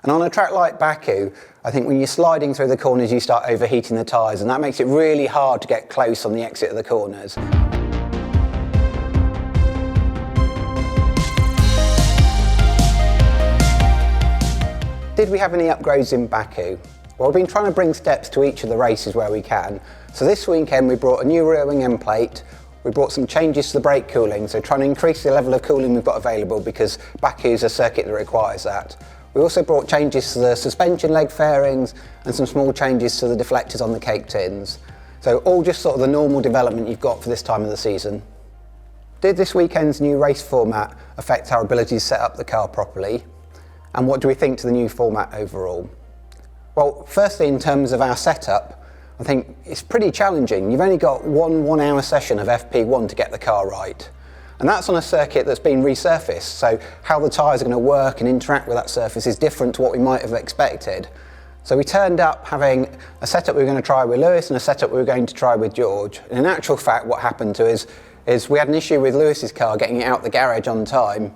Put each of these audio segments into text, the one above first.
And on a track like Baku, I think when you're sliding through the corners, you start overheating the tyres, and that makes it really hard to get close on the exit of the corners. Did we have any upgrades in Baku? Well, we've been trying to bring steps to each of the races where we can. So this weekend we brought a new rear wing end plate, we brought some changes to the brake cooling, so trying to increase the level of cooling we've got available because Baku is a circuit that requires that. We also brought changes to the suspension leg fairings and some small changes to the deflectors on the cake tins. So all just sort of the normal development you've got for this time of the season. Did this weekend's new race format affect our ability to set up the car properly? And what do we think to the new format overall? Well, firstly, in terms of our setup, I think it's pretty challenging. You've only got one hour session of FP1 to get the car right. And that's on a circuit that's been resurfaced, so how the tyres are going to work and interact with that surface is different to what we might have expected. So we turned up having a setup we were going to try with Lewis and a setup we were going to try with George. And in actual fact, what happened to is we had an issue with Lewis's car getting it out the garage on time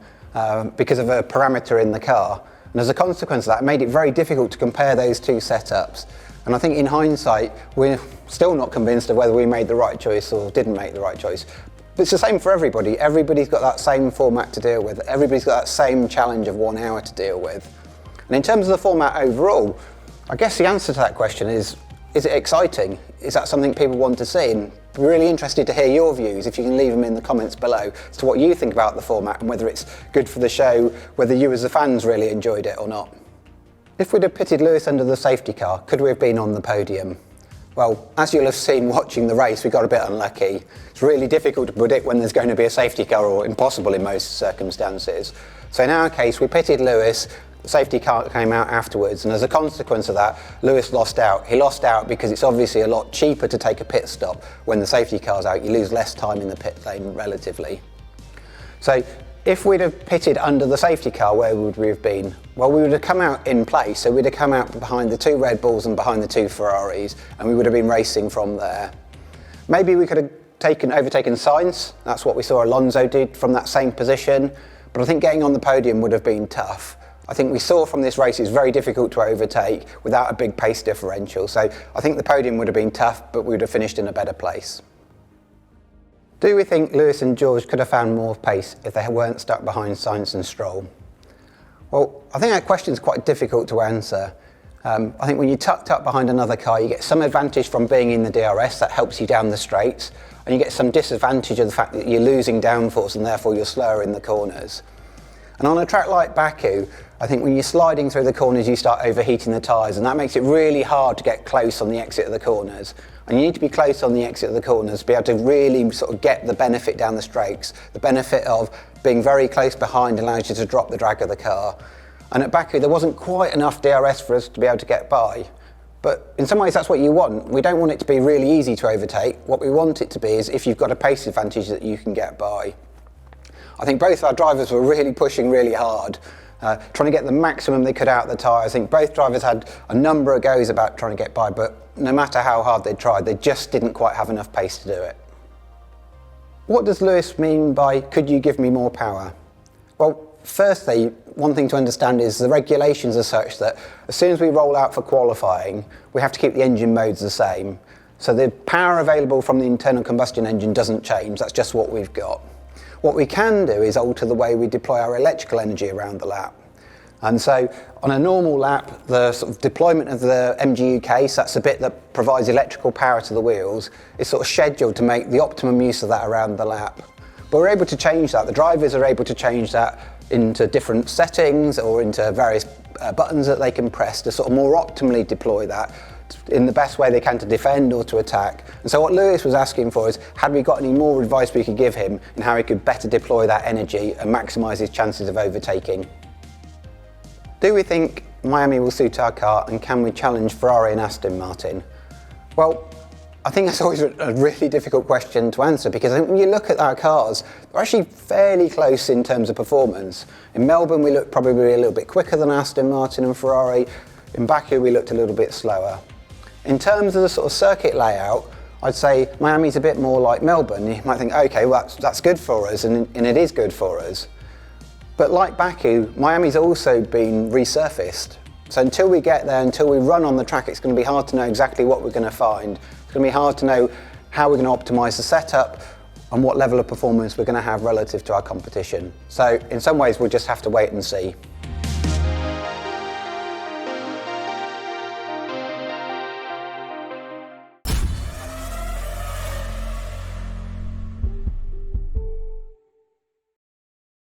because of a parameter in the car. And as a consequence of that, it made it very difficult to compare those two setups. And I think in hindsight, we're still not convinced of whether we made the right choice or didn't make the right choice. But it's the same for everybody. Everybody's got that same format to deal with. Everybody's got that same challenge of 1 hour to deal with. And in terms of the format overall, I guess the answer to that question is it exciting? Is that something people want to see? And I'm really interested to hear your views, if you can leave them in the comments below, as to what you think about the format and whether it's good for the show, whether you as the fans really enjoyed it or not. If we'd have pitted Lewis under the safety car, could we have been on the podium? Well, as you'll have seen watching the race, we got a bit unlucky. It's really difficult to predict when there's going to be a safety car, or impossible in most circumstances. So in our case, we pitted Lewis, the safety car came out afterwards, and as a consequence of that, Lewis lost out. He lost out because it's obviously a lot cheaper to take a pit stop when the safety car's out. You lose less time in the pit lane relatively. So if we'd have pitted under the safety car, where would we have been? Well, we would have come out in place, so we'd have come out behind the 2 Red Bulls and behind the 2 Ferraris, and we would have been racing from there. Maybe we could have overtaken Sainz. That's what we saw Alonso did from that same position, but I think getting on the podium would have been tough. I think we saw from this race it's very difficult to overtake without a big pace differential, so I think the podium would have been tough, but we would have finished in a better place. Do we think Lewis and George could have found more pace if they weren't stuck behind Sainz and Stroll? Well, I think that question is quite difficult to answer. I think when you're tucked up behind another car, you get some advantage from being in the DRS, that helps you down the straights, and you get some disadvantage of the fact that you're losing downforce and therefore you're slower in the corners. And on a track like Baku, I think when you're sliding through the corners, you start overheating the tyres, and that makes it really hard to get close on the exit of the corners. And you need to be close on the exit of the corners to be able to really sort of get the benefit down the straights. The benefit of being very close behind allows you to drop the drag of the car. And at Baku, there wasn't quite enough DRS for us to be able to get by. But in some ways, that's what you want. We don't want it to be really easy to overtake. What we want it to be is if you've got a pace advantage that you can get by. I think both our drivers were really pushing really hard, trying to get the maximum they could out of the tyre. I think both drivers had a number of goes about trying to get by, but no matter how hard they tried, they just didn't quite have enough pace to do it. What does Lewis mean by, could you give me more power? Well, firstly, one thing to understand is the regulations are such that as soon as we roll out for qualifying, we have to keep the engine modes the same. So the power available from the internal combustion engine doesn't change, that's just what we've got. What we can do is alter the way we deploy our electrical energy around the lap. And so on a normal lap, the sort of deployment of the MGU case, that's the bit that provides electrical power to the wheels, is sort of scheduled to make the optimum use of that around the lap. But we're able to change that. The drivers are able to change that into different settings or into various buttons that they can press to sort of more optimally deploy that in the best way they can to defend or to attack. And so what Lewis was asking for is, had we got any more advice we could give him in how he could better deploy that energy and maximise his chances of overtaking? Do we think Miami will suit our car, and can we challenge Ferrari and Aston Martin? Well, I think that's always a really difficult question to answer, because I think when you look at our cars, they're actually fairly close in terms of performance. In Melbourne we looked probably a little bit quicker than Aston Martin and Ferrari. In Baku we looked a little bit slower. In terms of the sort of circuit layout, I'd say Miami's a bit more like Melbourne. You might think, okay, well that's good for us, and it is good for us. But like Baku, Miami's also been resurfaced. So until we get there, until we run on the track, it's going to be hard to know exactly what we're going to find. It's going to be hard to know how we're going to optimise the setup and what level of performance we're going to have relative to our competition. So in some ways we'll just have to wait and see.